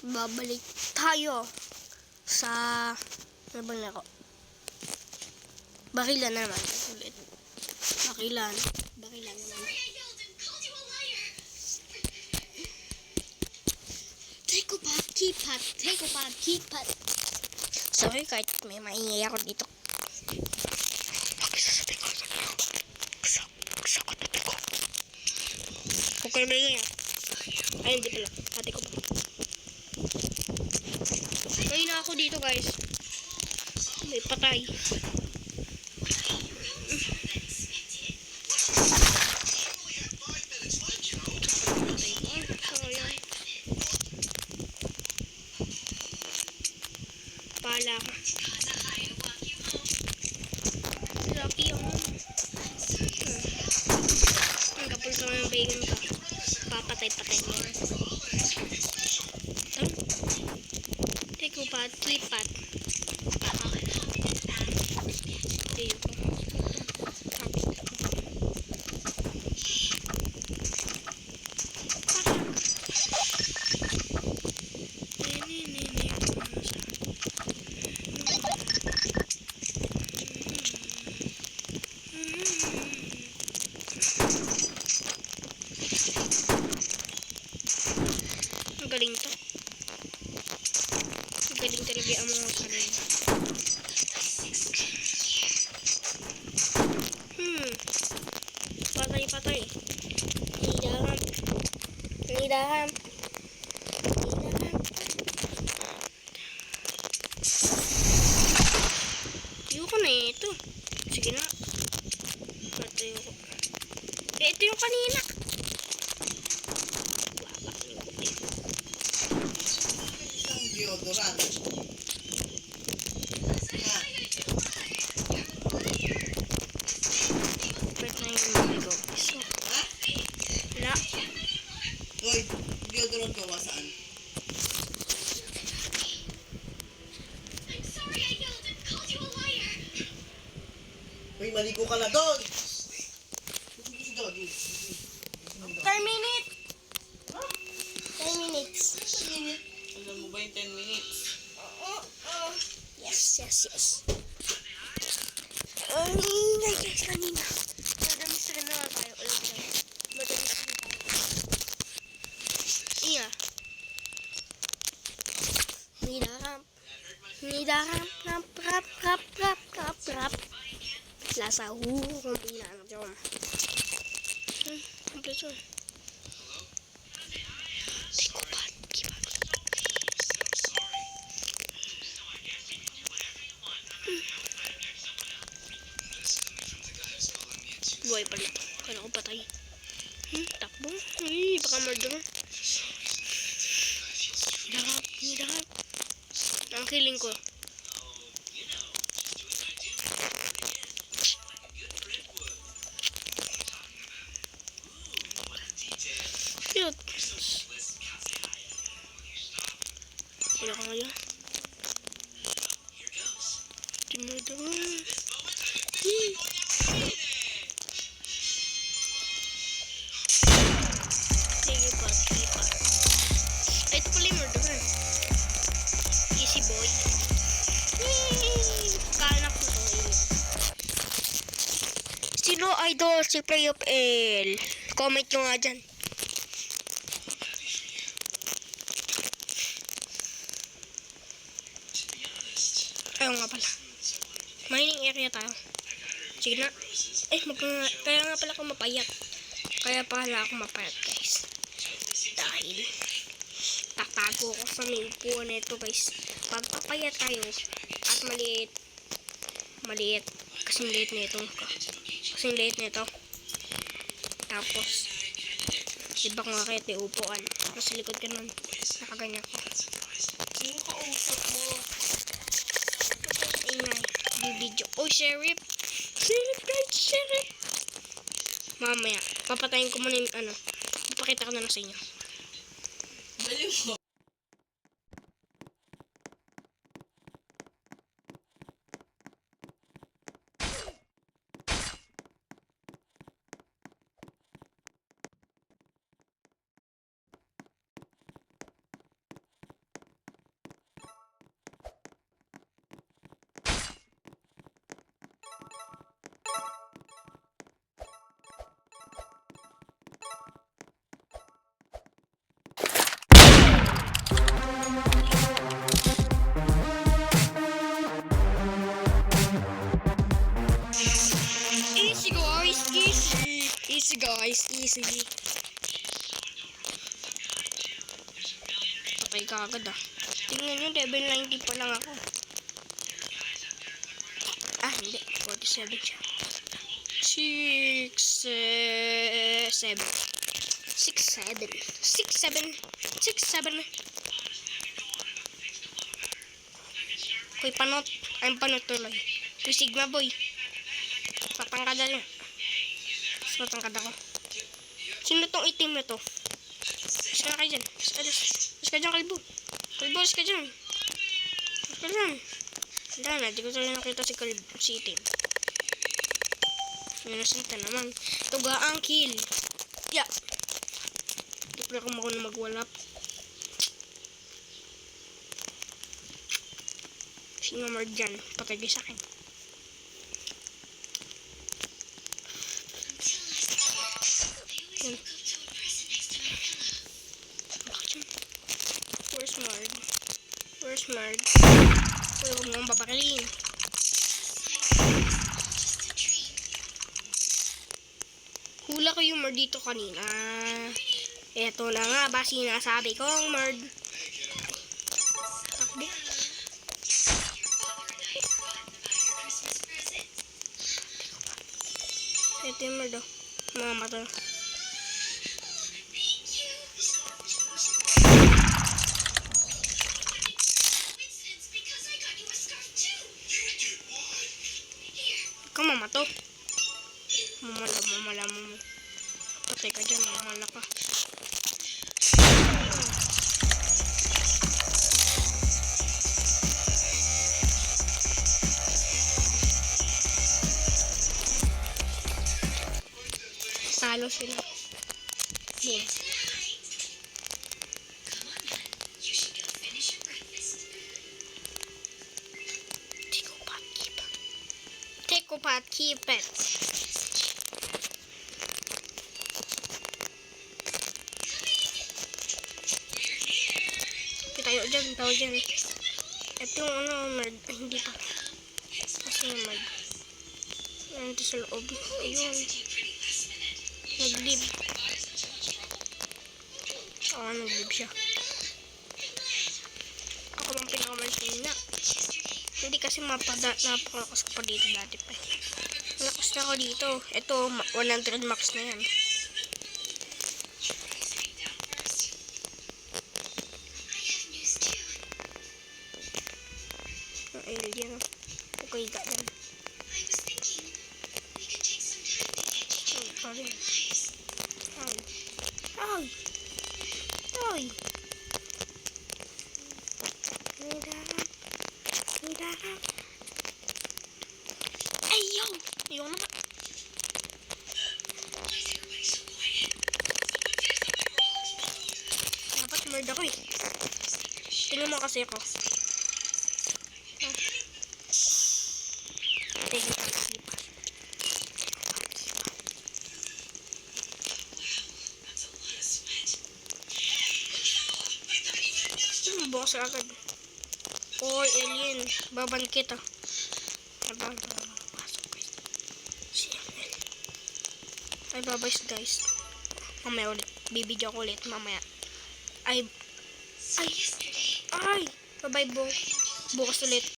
babalik tayo sa ano bang laro? Barilan naman ulit. Barilan naman. Take a pot. Sorry kahit may maingay ako dito. Okay, may ingay. Ay, hindi pala. Ate ko pa. Ngayon na ako dito, guys. May patay. Pala ka. Lucky yung ang kapul sa mga bacon ka. Papatay-patay mo. Take a pot, keep pot. Galing to. Galing talaga ang mga kanin. Patay. Nidahan. Ayoko na ito. Sige na. Patay ako. Ito yung kanina. Deodorant. Pwede na yung mga gawis. Ha? Wala. Hoy, deodorant ko saan? Hoy, maligo ka na doon! 10 minutes! 10 minutes. Alam mo ba yung 10 minutes? Yes. Ay, guys, kanina. Madamis rin na tayo ulit yan. Madamis rin tayo. Iya. Nidaram. Rap. Lasa kung pinanap dyan. Kompleto. Buhay pala ito. Kala ko patay. Takbo. Ay, baka murder. Nidarap. Ang kiling ko. Cute. Wala ka ngayon. Dinudun. Sige pa. Ito pala yung murder. Easy boy. Kanak na ito. Sino idol si Play of L? Comment nyo nga dyan. Ayaw nga pala. Mining area tayo. Sige na. Kaya nga pala ako mapayat. Guys. Dahil tatago ko sa may upuan nito guys. Pag papayat tayo at maliit. Kasing liit nito. Tapos diba kung bakit may upuan. Nasa likod ka nun. Nakaganyan ko. Sino ka usap mo? Video. Oh, sheriff guys. Mamaya, papatayin ko muna yung papakita ko na lang sa inyo. Baliw mo. Sige. Patay ka agad ah. Tingnan nyo, level 90 pa lang ako. Ah, hindi. 47 siya. 6, 7. 6, 7. Koy panot. Ay, panot tuloy. Koy Sigma boy. Patangkada niya. Mas matangkad ako. Sino tong itim na to? Alis ka na kayo dyan. Alis ka dyan, kalbo. Kalbo, alis ka dyan. Alis ka dyan. Wala na, di ko talaga nakita si kalbo, si itim. Yun na sita naman. Tuga ang kill. Yeah. Di pala ako na magwalap. Sino more dyan? Patay sa akin. Yun. Bakit yun? Where's Mard? Where's Mard? Uy, huwag mo akong babakilin. Hula ko yung Mard dito kanina. Eto na nga ba sinasabi kong Mard? Takbo. Eto yung Mard oh. Mga mata. Ikaw mamato. Mamala mo. Patay ka dyan, mamala ka. Talo sila. Boom. Take a pot, keep it. Tayo dyan. Ito yung ano, Mard. Ay, hindi pa. Kasi yung Mard. Ito sa loob. Ayun. Nag-live. Oo, nag-live siya. Ako lang pinakamansin na. Hindi kasi napakalakas ko pa dito dati pa. Malakas na ako dito. Ito, 100 max na yan. Ang alien. Okay, ganun. Ay. Ayaw! Ayaw naman. Dapat murd ako eh. Tingnan mo kasi ako. Tingnan mo kasi pa. Bukas agad. Oy, alien. Baban kita. Ay, babay guys. Mamaya ulit. Bibidyo ko ulit mamaya. Ay. Bye-bye bukas ulit.